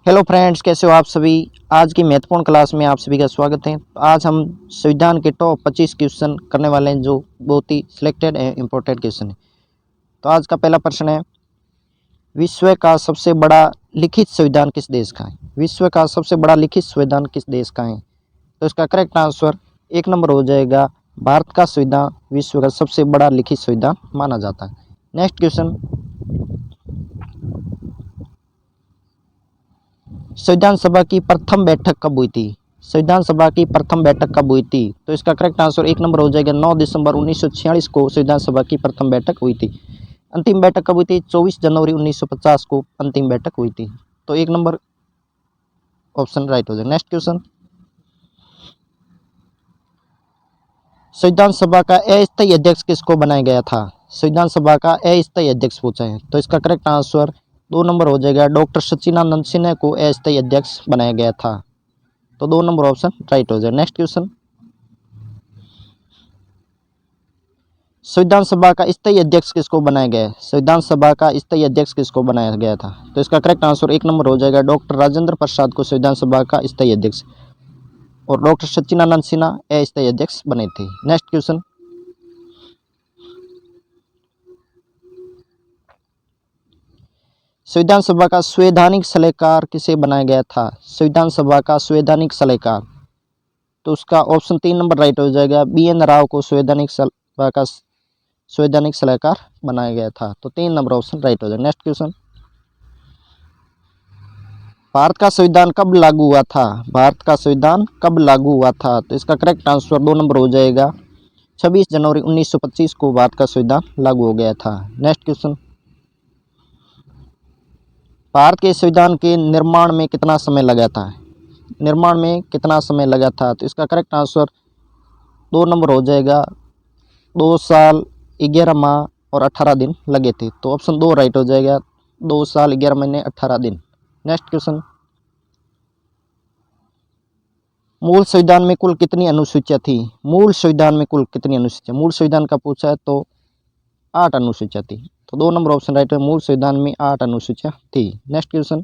Hello friends, कैसे हो आप सभी। आज की महत्वपूर्ण क्लास में आप सभी का स्वागत है। आज हम संविधान के टॉप 25 क्वेश्चन करने वाले हैं, जो बहुत ही सिलेक्टेड एंड इम्पोर्टेंट क्वेश्चन है। तो आज का पहला प्रश्न है, विश्व का सबसे बड़ा लिखित संविधान किस देश का है। विश्व का सबसे बड़ा लिखित संविधान किस देश का है। तो इसका करेक्ट आंसर एक नंबर हो जाएगा, भारत का संविधान विश्व का सबसे बड़ा लिखित संविधान माना जाता है। नेक्स्ट क्वेश्चन, संविधान सभा की प्रथम बैठक कब हुई थी। संविधान सभा की प्रथम बैठक कब हुई थी। तो इसका करेक्ट आंसर एक नंबर हो जाएगा, 9 दिसंबर 1946 को संविधान सभा की प्रथम बैठक हुई थी। अंतिम बैठक कब हुई थी, 24 जनवरी 1950 को अंतिम बैठक हुई थी। तो एक नंबर ऑप्शन राइट हो जाएगा। नेक्स्ट क्वेश्चन, संविधान सभा का अस्थायी अध्यक्ष किसको बनाया गया था। संविधान सभा का अस्थायी अध्यक्ष पूछा है, तो इसका करेक्ट आंसर 2 नंबर हो जाएगा, डॉक्टर सच्चिदानंद सिन्हा को अस्थायी अध्यक्ष बनाया गया था। तो 2 नंबर ऑप्शन राइट हो जाएगा। नेक्स्ट क्वेश्चन, संविधान सभा का स्थायी अध्यक्ष किसको बनाया गया है। संविधान सभा का स्थायी अध्यक्ष किसको बनाया गया था। तो इसका करेक्ट आंसर एक नंबर हो जाएगा, डॉक्टर राजेंद्र प्रसाद को संविधान सभा का स्थायी अध्यक्ष और डॉक्टर सच्चिदानंद सिन्हा अस्थायी अध्यक्ष बने थे। नेक्स्ट क्वेश्चन, संविधान सभा का संवैधानिक सलाहकार किसे बनाया गया था। संविधान सभा का संवैधानिक सलाहकार, तो उसका ऑप्शन 3 नंबर राइट हो जाएगा, BN राव को संवैधानिक सभा का संवैधानिक सलाहकार बनाया गया था। तो 3 नंबर ऑप्शन राइट हो जाएगा। नेक्स्ट क्वेश्चन, भारत का संविधान कब लागू हुआ था। भारत का संविधान कब लागू हुआ था। तो इसका करेक्ट आंसर 2 नंबर हो जाएगा, 26 जनवरी 1925 को भारत का संविधान लागू हो गया था। नेक्स्ट क्वेश्चन, भारत के संविधान के निर्माण में कितना समय लगा था। निर्माण में कितना समय लगा था। तो इसका करेक्ट आंसर 2 नंबर हो जाएगा, 2 साल 11 माह और 18 दिन लगे थे। तो ऑप्शन 2 राइट हो जाएगा, 2 साल 11 महीने 18 दिन। नेक्स्ट क्वेश्चन, मूल संविधान में कुल कितनी अनुसूचियां थी। मूल संविधान में कुल कितनी अनुसूचियां, मूल संविधान का पूछा है तो 8 अनुसूचियां थी। तो 2 नंबर ऑप्शन राइट है, मूल संविधान में 8 अनुसूचियां थी। नेक्स्ट क्वेश्चन,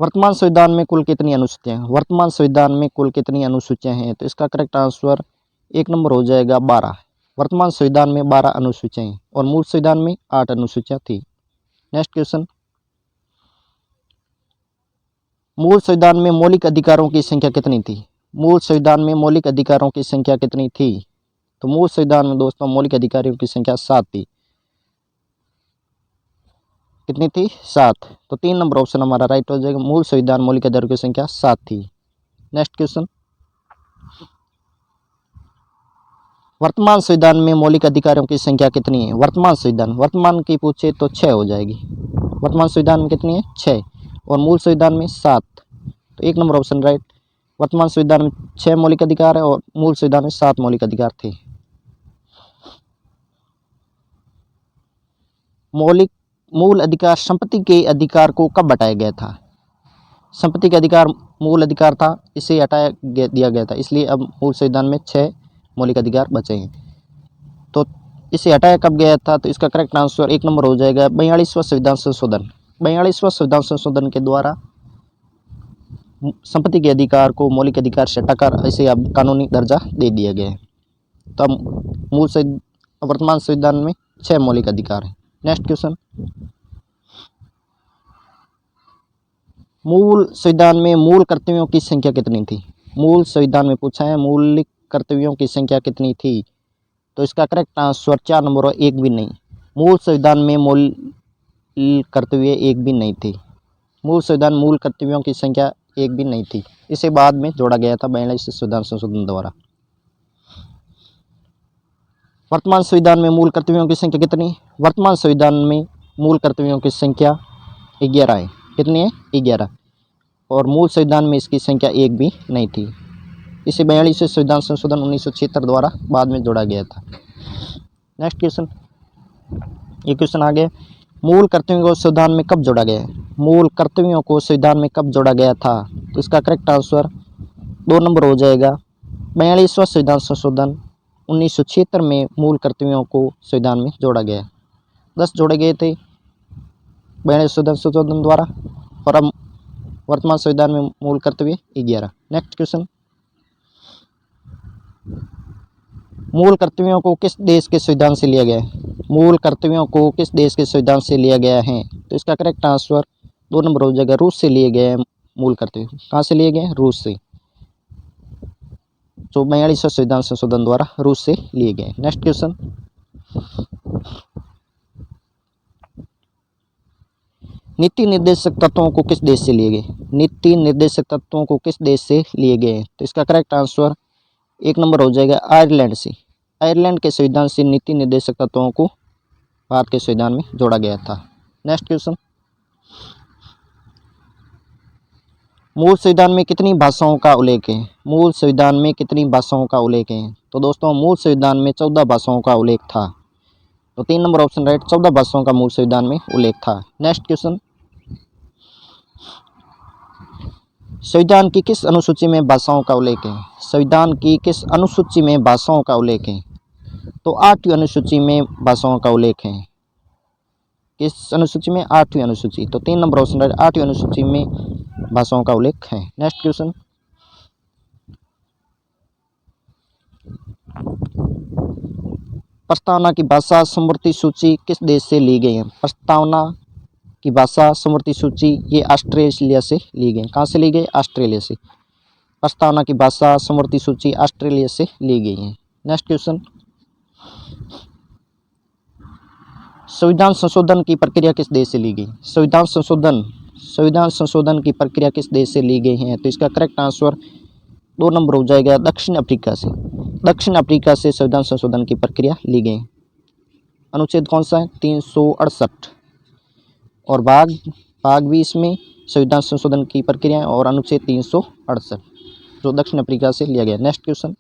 वर्तमान संविधान में कुल कितनी अनुसूचियां हैं। वर्तमान संविधान में कुल कितनी अनुसूचियां हैं। तो इसका करेक्ट आंसर एक नंबर हो जाएगा, 12। वर्तमान संविधान में 12 अनुसूचियां हैं और मूल संविधान में 8 अनुसूचियां थी। नेक्स्ट क्वेश्चन, मूल संविधान में मौलिक अधिकारों की संख्या कितनी थी। मूल संविधान में मौलिक अधिकारों की संख्या कितनी थी। तो मूल संविधान में दोस्तों मौलिक अधिकारों की संख्या 7 थी। कितनी थी, 7। तो 3 नंबर ऑप्शन हमारा राइट हो जाएगा, मूल संविधान मौलिक अधिकारों की संख्या 7 थी। नेक्स्ट क्वेश्चन, वर्तमान संविधान में मौलिक अधिकारों की संख्या कितनी है। वर्तमान संविधान, वर्तमान की पूछे तो 6 हो जाएगी। वर्तमान संविधान में कितनी है, 6 और मूल संविधान में 7। तो एक नंबर ऑप्शन राइट, वर्तमान संविधान में 6 मौलिक अधिकार है और मूल संविधान में 7 मौलिक अधिकार थे। मूल अधिकार संपत्ति के अधिकार को कब हटाया गया था। संपत्ति के अधिकार मूल अधिकार था, इसे हटाया दिया गया था, इसलिए अब मूल संविधान में 6 मौलिक अधिकार बचे हैं। तो इसे हटाया कब गया था। तो इसका करेक्ट आंसर एक नंबर हो जाएगा, 42वां संविधान संशोधन। 42वां संविधान संशोधन के द्वारा संपत्ति के अधिकार को मौलिक अधिकार से हटाकर इसे अब कानूनी दर्जा दे दिया गया है। तो अब वर्तमान संविधान में 6 मौलिक अधिकार हैं। नेक्स्ट क्वेश्चन, मूल संविधान में मूल कर्तव्यों की संख्या कितनी थी। मूल संविधान में पूछा है, मौलिक कर्तव्यों की संख्या कितनी थी। तो इसका करेक्ट आंसर 4 नंबर और एक भी नहीं। मूल संविधान में मूल कर्तव्य एक भी नहीं थी। मूल संविधान मूल कर्तव्यों की संख्या एक भी नहीं थी, इसे बाद में जोड़ा गया था 42वें संविधान संशोधन द्वारा। वर्तमान संविधान में मूल कर्तव्यों की संख्या कितनी। वर्तमान संविधान में मूल कर्तव्यों की संख्या 11 है। कितनी है, 11। और मूल संविधान में इसकी संख्या एक भी नहीं थी, इसे 42वें संविधान संशोधन 1976 द्वारा बाद में जोड़ा गया था। नेक्स्ट क्वेश्चन, ये क्वेश्चन आ गया, मूल कर्तव्यों को संविधान में कब जोड़ा गया। मूल कर्तव्यों को संविधान में कब जोड़ा गया था। तो इसका करेक्ट आंसर 2 नंबर हो जाएगा, 42वां संविधान संशोधन 1976 में मूल कर्तव्यों को संविधान में जोड़ा गया। 10 जोड़े गए थे, 42 संशोधन द्वारा, और अब वर्तमान संविधान में मूल कर्तव्य 11। नेक्स्ट क्वेश्चन, मूल कर्तव्यों को किस देश के संविधान से लिया गया है? मूल कर्तव्यों को किस देश के संविधान से लिया गया है? तो इसका करेक्ट आंसर 2 नंबर हो जाएगा, रूस से लिए गए हैं मूल कर्तव्य। कहाँ से लिए गए हैं? रूस से। जो 42वां संविधान संशोधन द्वारा रूस से लिए गए। नेक्स्ट क्वेश्चन, नीति निर्देशक तत्वों को किस देश से लिए गए? नीति निर्देशक तत्वों को किस देश से लिए गए? तो इसका करेक्ट आंसर 1 नंबर हो जाएगा, आयरलैंड से। आयरलैंड के संविधान से नीति निर्देशक तत्वों को भारत के संविधान में जोड़ा गया था। नेक्स्ट क्वेश्चन, मूल संविधान में कितनी भाषाओं का उल्लेख है? मूल संविधान में कितनी भाषाओं का उल्लेख है? तो दोस्तों मूल संविधान में 14 भाषाओं का उल्लेख था। तो 3 नंबर ऑप्शन राइट, 14 भाषाओं का मूल संविधान में उल्लेख था। नेक्स्ट क्वेश्चन, संविधान की किस अनुसूची में भाषाओं का उल्लेख है? संविधान की किस अनुसूची में भाषाओं का उल्लेख है? तो 8वीं अनुसूची में भाषाओं का उल्लेख है। किस अनुसूची में? 8वीं अनुसूची। तो 3 नंबर ऑप्शन राइट, 8वीं अनुसूची में भाषाओं का उल्लेख है। नेक्स्ट क्वेश्चन, प्रस्तावना की भाषा समवर्ती सूची किस देश से ली गई है? प्रस्तावना की भाषा समवर्ती सूची ये ऑस्ट्रेलिया से ली गई। कहाँ से ली गई? ऑस्ट्रेलिया से। प्रस्तावना की भाषा समवर्ती सूची ऑस्ट्रेलिया से ली गई है। नेक्स्ट क्वेश्चन, संविधान संशोधन की प्रक्रिया किस देश से ली गई? संविधान संशोधन की प्रक्रिया किस देश से ली गई है? तो इसका करेक्ट आंसर 2 नंबर हो जाएगा, दक्षिण अफ्रीका से। दक्षिण अफ्रीका से संविधान संशोधन की प्रक्रिया ली गई। अनुच्छेद कौन सा है? 368 और भाग 20 में संविधान संशोधन की प्रक्रिया और अनुच्छेद 368 जो दक्षिण अफ्रीका से लिया गया। नेक्स्ट क्वेश्चन,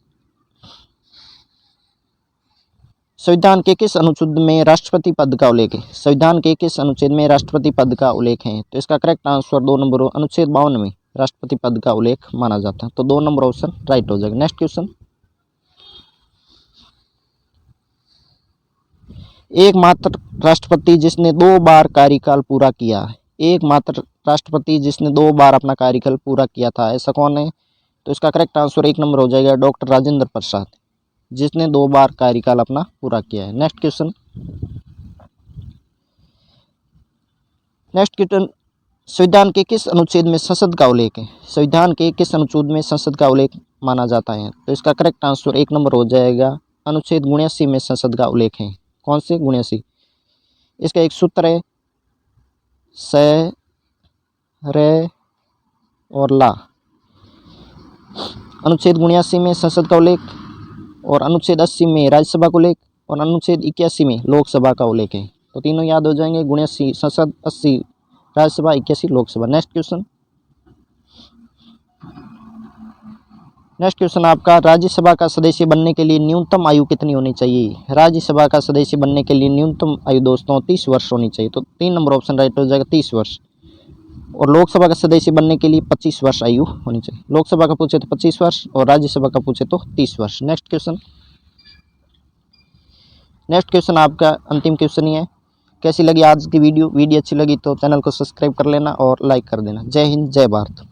संविधान के किस अनुच्छेद में राष्ट्रपति पद का उल्लेख है? संविधान के किस अनुच्छेद में राष्ट्रपति पद का उल्लेख है? तो इसका करेक्ट आंसर 2 नंबर अनुच्छेद 52 में राष्ट्रपति पद का उल्लेख माना जाता है। तो 2 नंबर ऑप्शन राइट हो जाएगा। नेक्स्ट क्वेश्चन, एकमात्र राष्ट्रपति जिसने 2 बार कार्यकाल पूरा किया। एकमात्र राष्ट्रपति जिसने 2 बार अपना कार्यकाल पूरा किया था, ऐसा कौन है? तो इसका करेक्ट आंसर 1 नंबर हो जाएगा, डॉक्टर राजेंद्र प्रसाद, जिसने 2 बार कार्यकाल अपना पूरा किया है। नेक्स्ट क्वेश्चन, संविधान के किस अनुच्छेद में संसद का उल्लेख है? संविधान के किस अनुच्छेद में संसद का उल्लेख माना जाता है? तो इसका करेक्ट आंसर 1 नंबर हो जाएगा, अनुच्छेद 79 में संसद का उल्लेख है। कौन से? 79। इसका एक सूत्र है, स, रे और ला। अनुच्छेद 79 में संसद का उल्लेख और अनुच्छेद 80 में राज्यसभा का उल्लेख और अनुच्छेद 81 में लोकसभा का उल्लेख है। तो तीनों याद हो जाएंगे, 79 संसद, 80 राज्यसभा, 81 लोकसभा। नेक्स्ट क्वेश्चन आपका, राज्यसभा का सदस्य बनने के लिए न्यूनतम आयु कितनी होनी चाहिए? राज्यसभा का सदस्य बनने के लिए न्यूनतम आयु दोस्तों 30 वर्ष होनी चाहिए। तो 3 नंबर ऑप्शन राइट हो जाएगा, 30 वर्ष। और लोकसभा का सदस्य बनने के लिए 25 वर्ष आयु होनी चाहिए। लोकसभा का पूछे तो 25 वर्ष और राज्यसभा का पूछे तो 30 वर्ष। नेक्स्ट क्वेश्चन आपका अंतिम क्वेश्चन ही है। कैसी लगी आज की वीडियो अच्छी लगी तो चैनल को सब्सक्राइब कर लेना और लाइक कर देना। जय हिंद, जय भारत।